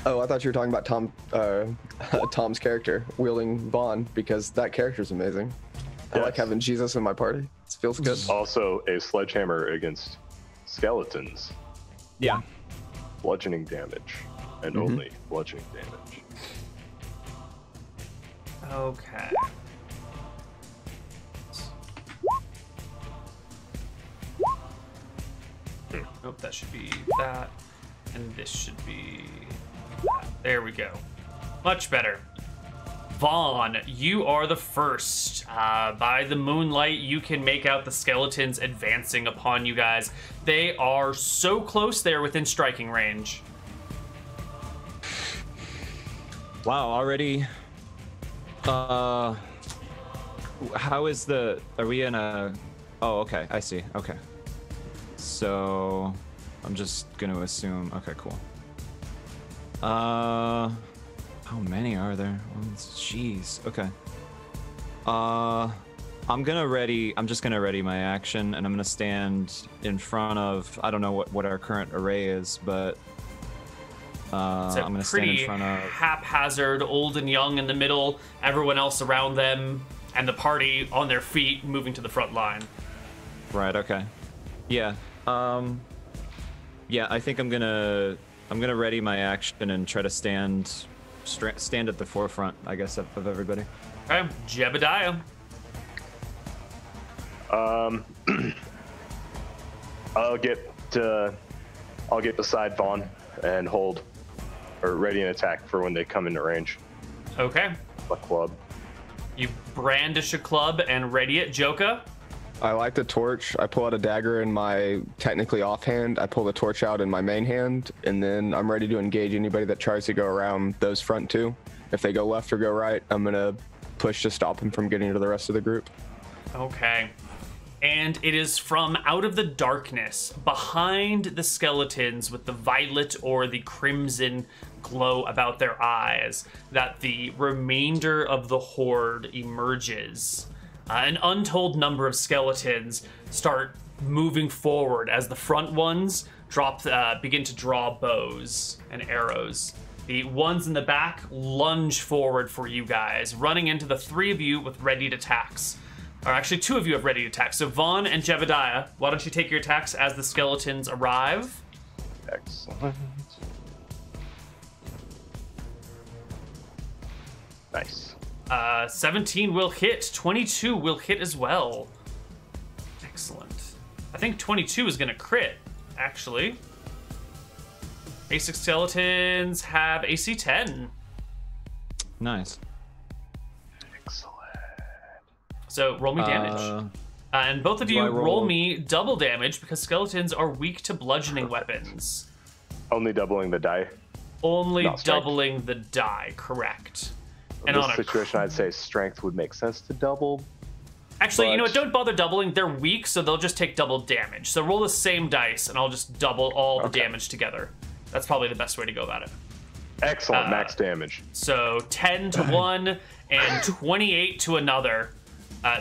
Oh, I thought you were talking about Tom's character, wielding Vaughn, because that character's amazing. I like Yes. having Jesus in my party. It feels good. Also, a sledgehammer against skeletons. Yeah. Bludgeoning damage. And only bludgeoning damage. Okay. Nope, that should be that. And this should be that. There we go. Much better. Vaughn, you are the first. By the moonlight, you can make out the skeletons advancing upon you guys. They are so close, they're within striking range. Wow, already. How is the? Are we in a? Oh, okay. I see. Okay. So, I'm just gonna assume. Okay, cool. How many are there? Jeez. Okay. I'm just gonna ready my action, and I'm gonna stand in front of. I don't know what our current array is, but. It's a I'm gonna stand in pretty front of. haphazard, old and young in the middle, everyone else around them, and the party on their feet moving to the front line. Right. Okay. Yeah. Yeah. I think I'm gonna ready my action and try to stand at the forefront, I guess, of everybody. Okay, Jebediah. I'll get beside Vaughn and hold, or ready an attack for when they come into range. Okay. A club. You brandish a club and ready it. Joka. I light the torch. I pull out a dagger in my technically offhand. I pull the torch out in my main hand, and then I'm ready to engage anybody that tries to go around those front two. If they go left or go right, I'm gonna push to stop them from getting to the rest of the group. Okay. And it is from out of the darkness, behind the skeletons with the violet or the crimson glow about their eyes, that the remainder of the horde emerges. An untold number of skeletons start moving forward as the front ones begin to draw bows and arrows. The ones in the back lunge forward for you guys, running into the 3 of you with readied attacks. Or actually, 2 of you have readied attacks. So Vaughn and Jebediah, why don't you take your attacks as the skeletons arrive? Excellent. Nice. 17 will hit. 22 will hit as well. Excellent. I think 22 is going to crit, actually. Basic skeletons have AC 10. Nice. Excellent. So roll me damage. And both of do you I roll roll- me double damage because skeletons are weak to bludgeoning weapons. Only doubling the die. Only Not strength. doubling the die, correct. In And this on a situation, I'd say strength would make sense to double. Actually, you know what? but- Don't bother doubling. They're weak, so they'll just take double damage. So roll the same dice, and I'll just double all the Okay. damage together. That's probably the best way to go about it. Excellent, max damage. So 10 to one and 28 to another.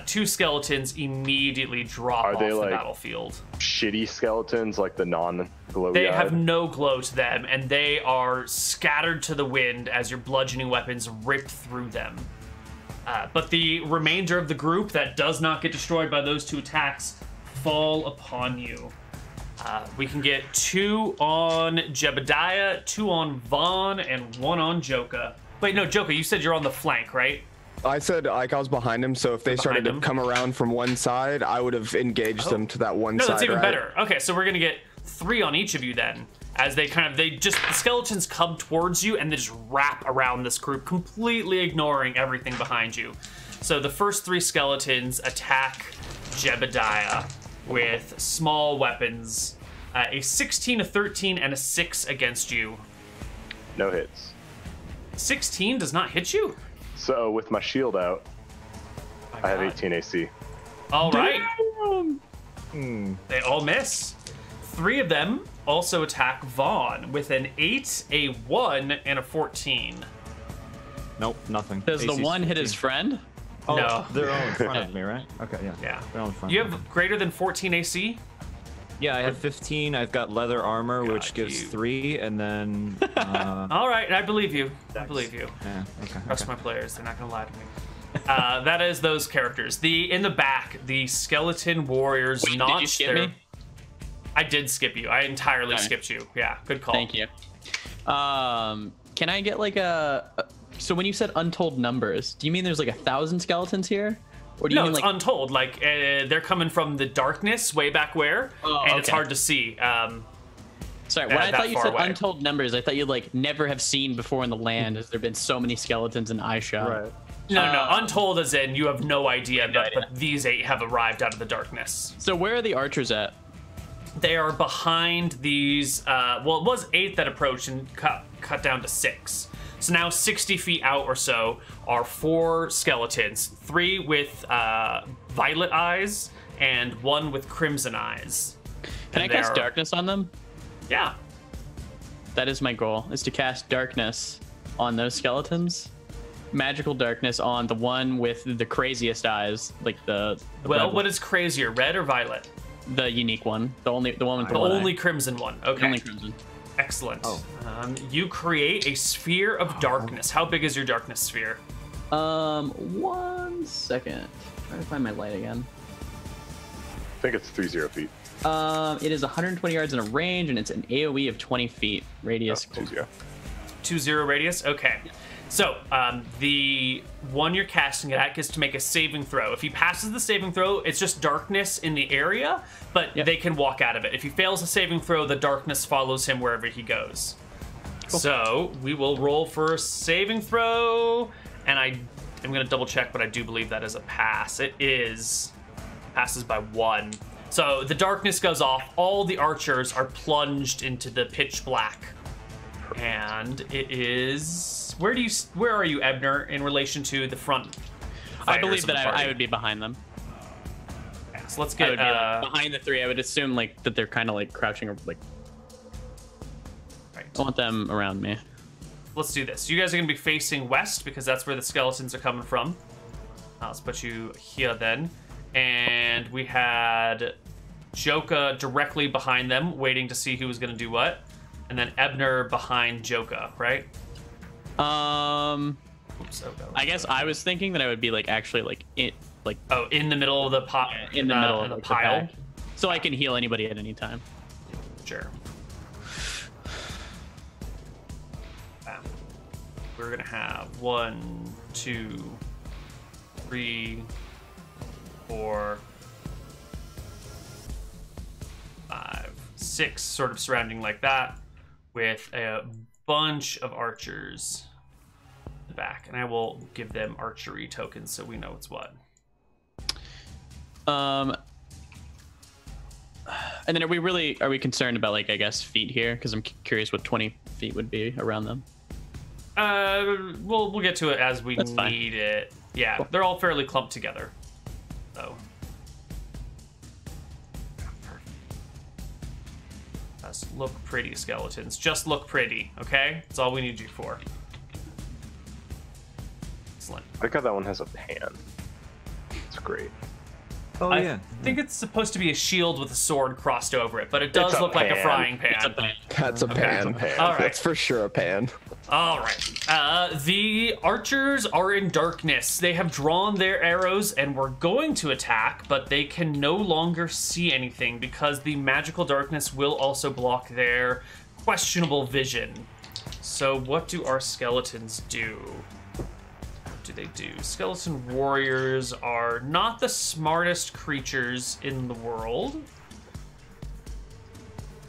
2 skeletons immediately drop Are off they, the like, battlefield. Shitty skeletons, like the non-glowy They have no glow to them, and they are scattered to the wind as your bludgeoning weapons rip through them. But the remainder of the group that does not get destroyed by those 2 attacks fall upon you. We can get 2 on Jebediah, 2 on Vaughn, and 1 on Joka. Wait, no, Joka, you said you're on the flank, right? I said like I was behind him, so if they started to him. come around from one side, I would have engaged them to that one No, side. that's even right? better. Okay, so we're gonna get 3 on each of you then. As the skeletons come towards you and they just wrap around this group, completely ignoring everything behind you. So the first 3 skeletons attack Jebediah with small weapons. A 16, a 13, and a 6 against you. No hits. 16 does not hit you? So with my shield out, I have 18 AC. All right. They all miss. 3 of them also attack Vaughn with an 8, a 1, and a 14. Nope, nothing. Does the AC's one hit 15. his friend? Oh, No. they're all in front of me, right? Okay, yeah. Yeah. They're all in front You of me. have greater than 14 AC? Yeah, I have 15. I've got leather armor, which God, gives you. 3, and then. All right, I believe you. I believe you. Yeah, okay. Trust my players; they're not gonna lie to me. That is those characters. In the back, the skeleton warriors Wait, did notch you skip their. me? I did skip you. I entirely Okay. skipped you. Yeah, good call. Thank you. Can I get like a? So when you said untold numbers, do you mean there's like 1,000 skeletons here, or do you No, mean it's like? untold. Like they're coming from the darkness way back where, Oh, and it's okay. hard to see. Sorry, when I that thought you far said away. untold numbers, I thought you'd like never have seen before in the land, as there've been so many skeletons in Aisha. Right. No, untold as in you have no idea, No but, idea. but these 8 have arrived out of the darkness. So where are the archers at? They are behind these. Well, it was 8 that approached and cut down to 6. So now 60 feet out or so are 4 skeletons, 3 with violet eyes and 1 with crimson eyes. Can And I cast they're- darkness on them? Yeah. That is my goal, is to cast darkness on those skeletons. Magical darkness on the one with the craziest eyes, like the Well, red what is crazier, red or violet? the unique one, the one with The the blood only eye. crimson one. The Okay. only crimson. Excellent. Oh. You create a sphere of darkness. How big is your darkness sphere? 1 second. Trying to find my light again. I think it's 30 feet. It is 120 yards in a range, and it's an AOE of 20 feet radius. 20. 20 radius? Okay. So, the one you're casting it at gets to make a saving throw. If he passes the saving throw, it's just darkness in the area, but Yep. they can walk out of it. If he fails the saving throw, the darkness follows him wherever he goes. So, we will roll for a saving throw, and I'm going to double check, but I do believe that is a pass. It is. Passes by 1. So, the darkness goes off. All the archers are plunged into the pitch black. And it is. Where are you, Ebner, in relation to the front? I fighters believe of that the party? I would be behind them. Yeah, so let's I get would be like, behind the 3. I would assume like that they're kind of like crouching, or like right. I want them around me. Let's do this. You guys are gonna be facing west because that's where the skeletons are coming from. Let's put you here then. And we had Joka directly behind them, waiting to see who was gonna do what. And then Ebner behind Joka, right? Oops, oh, I guess I was thinking that I would be like actually like in in the middle of the pot, in the middle of the like, pile. pack, so I can heal anybody at any time. Sure. We're gonna have 1, 2, 3, 4, 5, 6, sort of surrounding like that, with a bunch of archers in the back, and I will give them archery tokens so we know it's what. And then are we concerned about like I guess feet here? Because I'm curious what 20 feet would be around them. We'll get to it as we That's fine. need it. Yeah, Cool. they're all fairly clumped together. So. Just look pretty, skeletons. Just look pretty, okay? That's all we need you for. Excellent. I like how that one has a pan. It's great. Oh I yeah. think it's supposed to be a shield with a sword crossed over it, but it does It's a look like a pan. frying pan. It's a pan. That's a pan. All right. That's for sure a pan. All right. The archers are in darkness. They have drawn their arrows and were going to attack, but they can no longer see anything because the magical darkness will also block their questionable vision. So what do our skeletons do? What do they do? Skeleton warriors are not the smartest creatures in the world.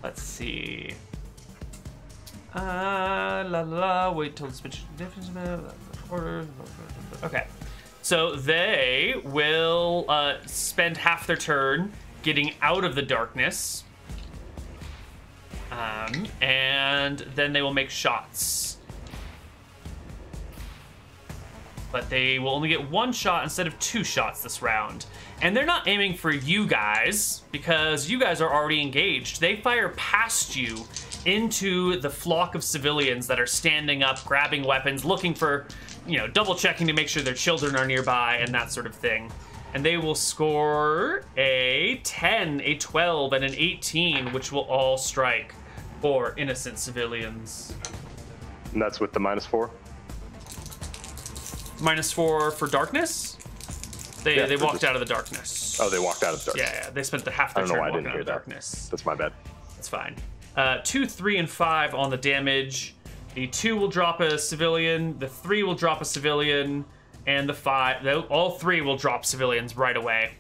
Let's see. Wait till it's difference. Okay, so they will spend half their turn getting out of the darkness, and then they will make shots. But they will only get 1 shot instead of 2 shots this round. And they're not aiming for you guys because you guys are already engaged. They fire past you into the flock of civilians that are standing up, grabbing weapons, looking for, double checking to make sure their children are nearby and that sort of thing. And they will score a 10, a 12, and an 18, which will all strike for innocent civilians. And that's with the -4? -4 for darkness? They Yeah, for walked this- out of the darkness. Oh, they walked out of the darkness. Yeah, they spent the half I their don't know turn why I walking didn't out hear of that. darkness. That's my bad. That's fine. 2, 3, and 5 on the damage. The 2 will drop a civilian. The 3 will drop a civilian, and the 5, all 3 will drop civilians right away.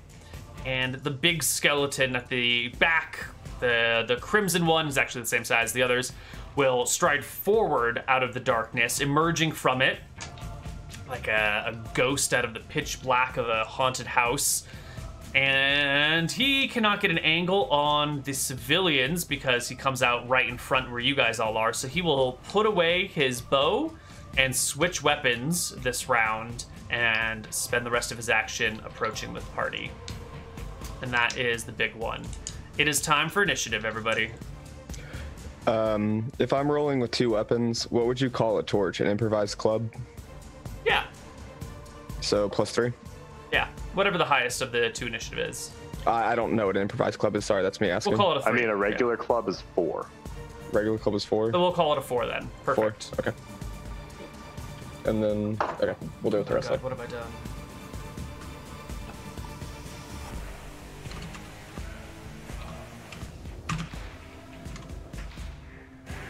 And the big skeleton at the back, the crimson one is actually the same size as the others, will stride forward out of the darkness, emerging from it like a ghost out of the pitch black of a haunted house. And he cannot get an angle on the civilians because he comes out right in front where you guys all are. So he will put away his bow and switch weapons this round and spend the rest of his action approaching the party. And that is the big one. It is time for initiative, everybody. If I'm rolling with 2 weapons, what would you call a torch? An improvised club? Yeah, So +3? yeah. Whatever the highest of the 2 initiative is. I don't know what an improvised club is. Sorry, that's me asking. We'll call it a 3. I mean, a regular club is 4. Regular club is 4? So we'll call it a 4 then. 4? Perfect. Okay. And then, okay, we'll do it with the Oh rest God, of what have I done?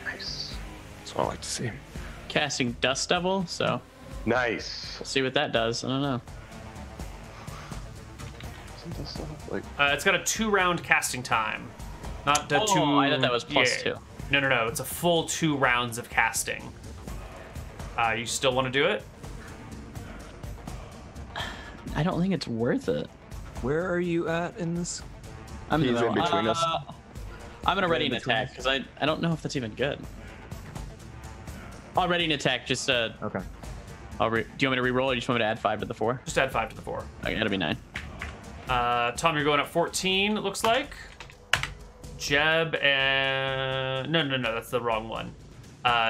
Nice. That's what I like to see. Casting Dust Devil, so Nice. we'll see what that does. I don't know. Isn't this like It's got a 2-round casting time. Not the 2. I thought that was +2. No. It's a full 2 rounds of casting. You still want to do it? I don't think it's worth it. Where are you at in this? I'm He's in between us. I'm gonna ready an in between attack because I don't know if that's even good. I'll ready an attack. Just Okay. do you want me to reroll or do you just want me to add 5 to the 4? Just add 5 to the 4. Okay, that'll be 9. Tom, you're going at 14, it looks like. Jeb and... No, that's the wrong one.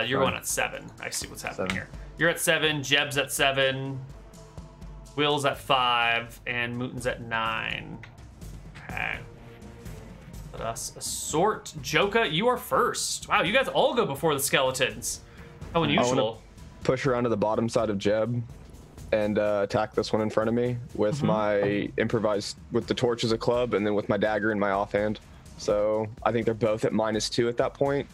You're going at 7. I see what's happening 7. here. You're at 7, Jeb's at 7, Will's at 5, and Mooton's at 9. Okay. Let us assort. Joka, you are first. Wow, you guys all go before the skeletons. How unusual. push around to the bottom side of Jeb and attack this one in front of me with my improvised, with the torch as a club, and then with my dagger in my offhand. So I think they're both at -2 at that point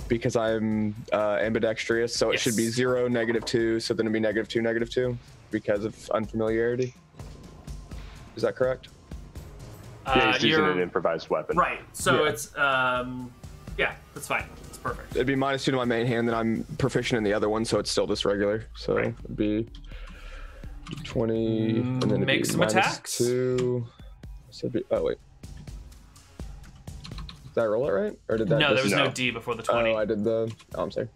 because I'm ambidextrous. So it should be 0, -2. So then it'd be -2, -2 because of unfamiliarity. Is that correct? Yeah, he's using an improvised weapon. Right. So it's yeah, that's fine. It's perfect. It'd be -2 to my main hand, then I'm proficient in the other one, so it's still just regular. So it'd be 20, and then it'd Make be some attacks. -2. So it'd be, oh wait. Did I roll it right? Or did that No, just, there was no D before the 20. Oh, I did the, oh, I'm sorry.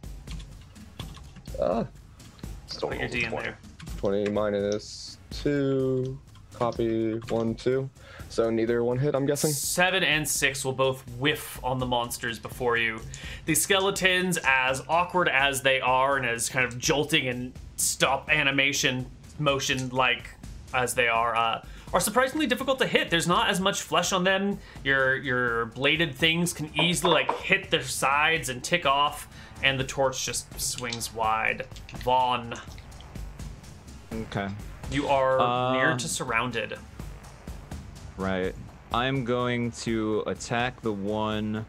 Still Put your D in there. 20 -2, copy 1, 2. So neither one hit, I'm guessing? 7 and 6 will both whiff on the monsters before you. These skeletons, as awkward as they are and as kind of jolting and stop animation motion like as they are surprisingly difficult to hit. There's not as much flesh on them. Your bladed things can easily like hit their sides and tick off, and the torch just swings wide. Vaughn, Okay. you are near to surrounded. Right. I'm going to attack the one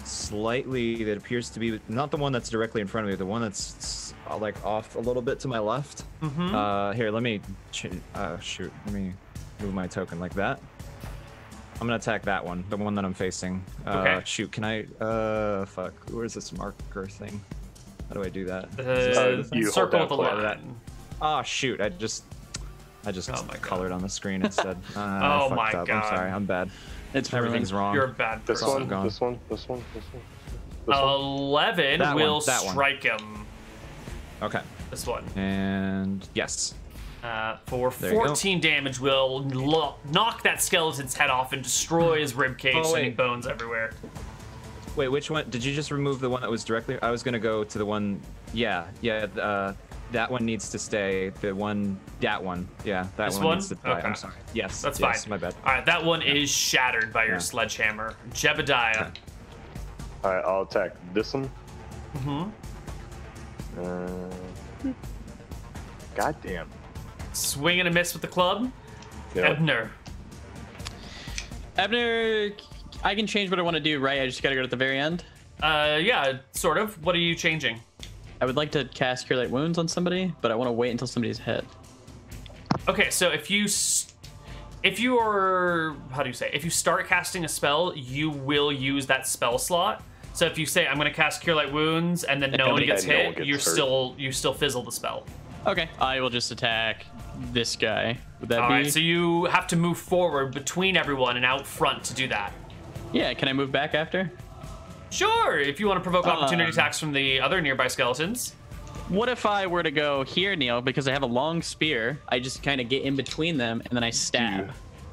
slightly that appears to be not the one that's directly in front of me, the one that's like off a little bit to my left. Here, let me shoot. Let me move my token like that. I'm gonna attack that one, the one that I'm facing. Okay. Shoot, can I? Fuck. Where's this marker thing? How do I do that? You Circle with hold the down line. Oh shoot! I just Oh my colored on the screen instead. Oh I my fucked up. God. I'm sorry. I'm bad. Everything's wrong. You're a bad This person. one, this one, this one, this one, this one. 11 That will one, that one. strike him. Okay. This one. And yes. For There you go. 14 damage, will knock that skeleton's head off and destroy his ribcage, Oh, sending wait. bones everywhere. Wait, which one? Did you just remove the one that was directly? I was gonna go to the one. Yeah. That one needs to stay. That one. Yeah, that This one one? needs to die. Okay. I'm sorry. Yes. That's yes, fine. My bad. All right, that one is shattered by your Yeah. sledgehammer. Jebediah. Okay. All right, I'll attack this one. God damn. Swing and a miss with the club. Yep. Ebner. Abner, I can change what I want to do, right? I just gotta go to the very end. Yeah, sort of. What are you changing? I would like to cast Cure Light Wounds on somebody, but I want to wait until somebody's hit. Okay, so if you are, how do you say? If you start casting a spell, you will use that spell slot. So if you say I'm going to cast Cure Light Wounds and then no one nobody- gets and no hit, one gets you hurt. still fizzle the spell. Okay, I will just attack this guy. Would that All be? right, so you have to move forward between everyone and out front to do that. Yeah, can I move back after? Sure, if you want to provoke opportunity attacks from the other nearby skeletons. What if I were to go here, Neal, because I have a long spear? I just kind of get in between them and then I stab.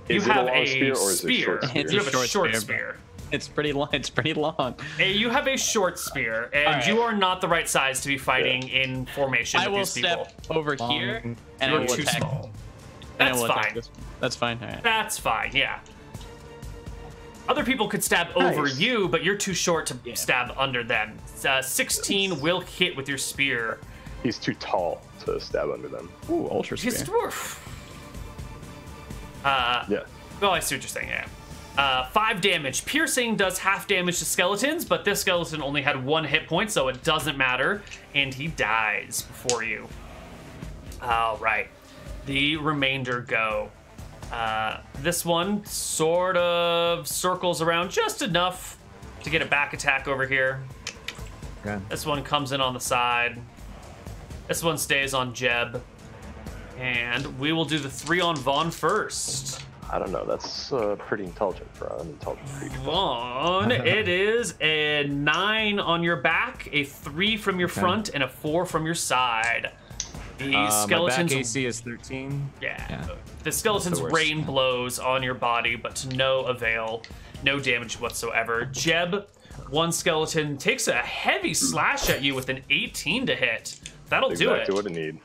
Is You it a have long a spear or is it a short spear. spear? It's You a have a short short spear. spear. It's pretty long. It's pretty long. You have a short spear, and All right. you are not the right size to be fighting in formation I with will these people. step over here and I You're will too attack. small. and I That's will attack fine. this one. That's fine. All right. That's fine, yeah. Other people could stab over Nice. you, but you're too short to stab under them. 16 will hit with your spear. He's too tall to stab under them. Ooh, ultra spear. His dwarf. Yeah. Well, I see what you're saying, yeah. 5 damage. Piercing does half damage to skeletons, but this skeleton only had 1 hit point, so it doesn't matter. And he dies before you. All right. The remainder go. This one sort of circles around just enough to get a back attack over here. Okay. This one comes in on the side. This one stays on Jeb. And we will do the 3 on Vaughn first. I don't know. That's pretty intelligent for an unintelligent creature. Vaughn, it is a 9 on your back, a 3 from your front, and a 4 from your side. The My back skeletons. AC is 13. Yeah. The skeleton's worst. rain blows on your body, but to no avail. No damage whatsoever. Jeb, one skeleton takes a heavy slash at you with an 18 to hit. That'll do it. Exactly what I need.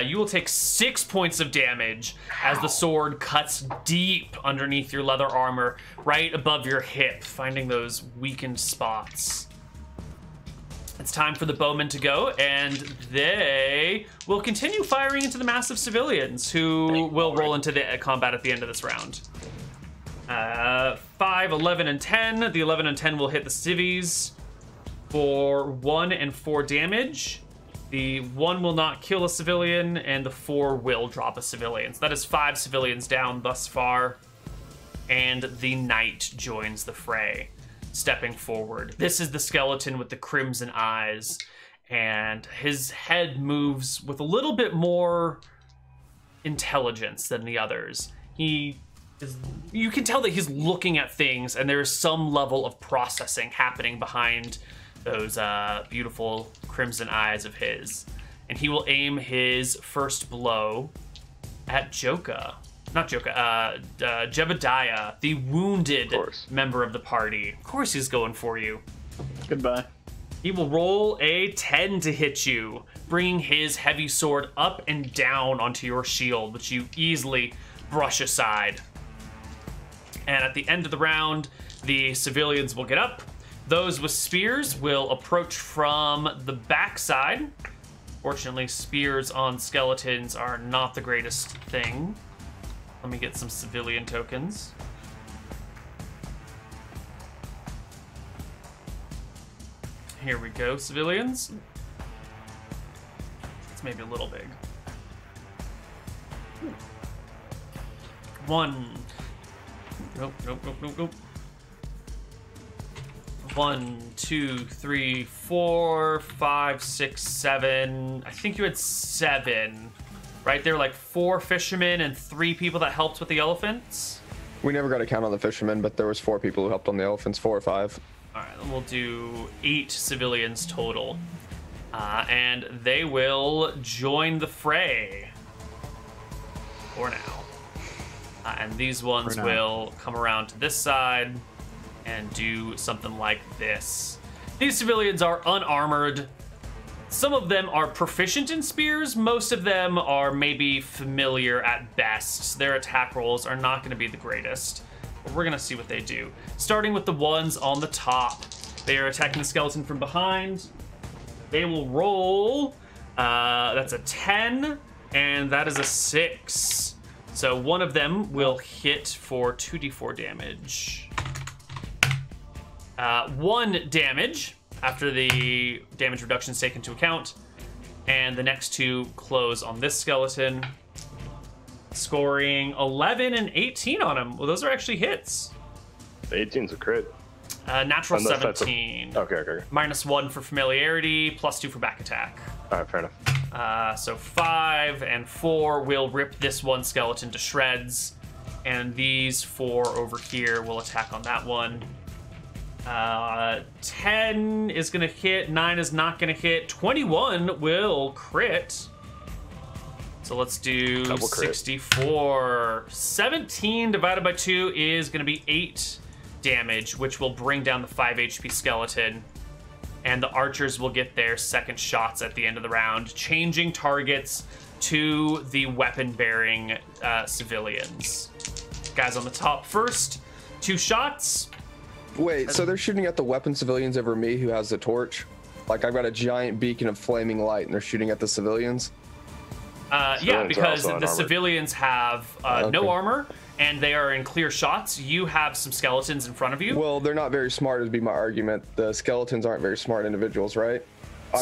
You will take 6 points of damage as the sword cuts deep underneath your leather armor, right above your hip, finding those weakened spots. It's time for the bowmen to go, and they will continue firing into the massive civilians, who will roll into the combat at the end of this round. 5, 11, and 10. The 11 and 10 will hit the civvies for 1 and 4 damage. The 1 will not kill a civilian, and the 4 will drop a civilian. So that is 5 civilians down thus far. And the knight joins the fray, stepping forward. This is the skeleton with the crimson eyes, and his head moves with a little bit more intelligence than the others. You can tell that he's looking at things, and there's some level of processing happening behind those beautiful crimson eyes of his. And he will aim his first blow at Jebediah, the wounded member of the party. Of course he's going for you. Goodbye. He will roll a 10 to hit you, bringing his heavy sword up and down onto your shield, which you easily brush aside. And at the end of the round, the civilians will get up. Those with spears will approach from the backside. Fortunately, spears on skeletons are not the greatest thing. Let me get some civilian tokens. Here we go, civilians. It's maybe a little big. 1. Nope. 1, 2, 3, 4, 5, 6, 7. I think you had 7. Right? There were like 4 fishermen and 3 people that helped with the elephants. We never got a count on the fishermen, but there was 4 people who helped on the elephants, 4 or 5. All right, then we'll do 8 civilians total. And they will join the fray. For now. And these ones will come around to this side and do something like this. These civilians are unarmored. Some of them are proficient in spears. Most of them are maybe familiar at best. Their attack rolls are not going to be the greatest. But we're going to see what they do. Starting with the ones on the top. They are attacking the skeleton from behind. They will roll. That's a 10, and that is a 6. So one of them will hit for 2d4 damage. 1 damage after the damage reduction is taken into account. And the next 2 close on this skeleton, scoring 11 and 18 on him. Well, those are actually hits. The 18's a crit. Natural 17. Okay. -1 for familiarity, +2 for back attack. All right, fair enough. So 5 and 4 will rip this one skeleton to shreds. And these 4 over here will attack on that one. 10 is going to hit. 9 is not going to hit. 21 will crit. So let's do 64. 17 divided by 2 is going to be 8 damage, which will bring down the 5 HP skeleton. And the archers will get their second shots at the end of the round, changing targets to the weapon-bearing civilians. Guys on the top first, 2 shots. Wait, so they're shooting at the weapon civilians over me who has the torch? Like I've got a giant beacon of flaming light and they're shooting at the civilians? Yeah, because the civilians have no armor and they are in clear shots. You have some skeletons in front of you. Well, they're not very smart, would be my argument. The skeletons aren't very smart individuals, right?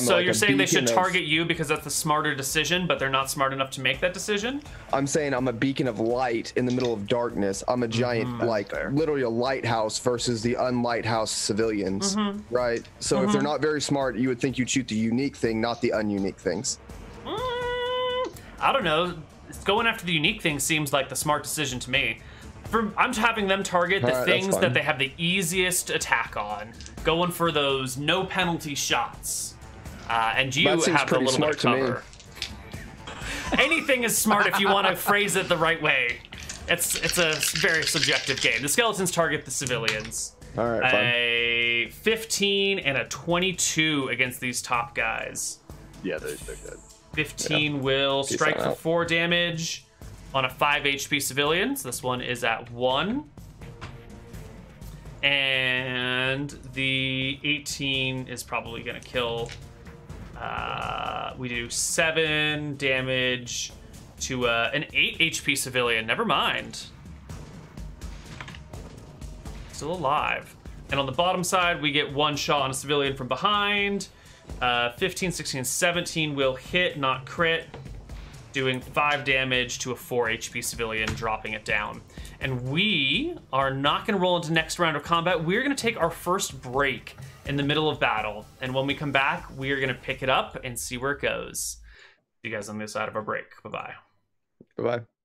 So like you're saying they should target you because that's the smarter decision, but they're not smart enough to make that decision? I'm saying I'm a beacon of light in the middle of darkness. I'm a giant, literally a lighthouse versus the unlighthouse civilians, right? So if they're not very smart, you would think you'd shoot the unique thing, not the ununique things. I don't know. Going after the unique thing seems like the smart decision to me. I'm having them target the things that they have the easiest attack on, going for those no penalty shots. And you have a little bit of cover. Anything is smart if you want to phrase it the right way. It's a very subjective game. The skeletons target the civilians. All right, fine. A 15 and a 22 against these top guys. Yeah, they're good. 15 will strike for 4 damage on a 5 HP civilian. So this one is at 1. And the 18 is probably going to kill. We do 7 damage to an 8 HP civilian. Never mind. Still alive. And on the bottom side, we get 1 shot on a civilian from behind. 15, 16, 17 will hit, not crit. Doing 5 damage to a 4 HP civilian, dropping it down. And we are not going to roll into next round of combat. We're going to take our first break in the middle of battle. And when we come back, we are going to pick it up and see where it goes. See you guys on the other side of our break. Bye-bye. Bye-bye.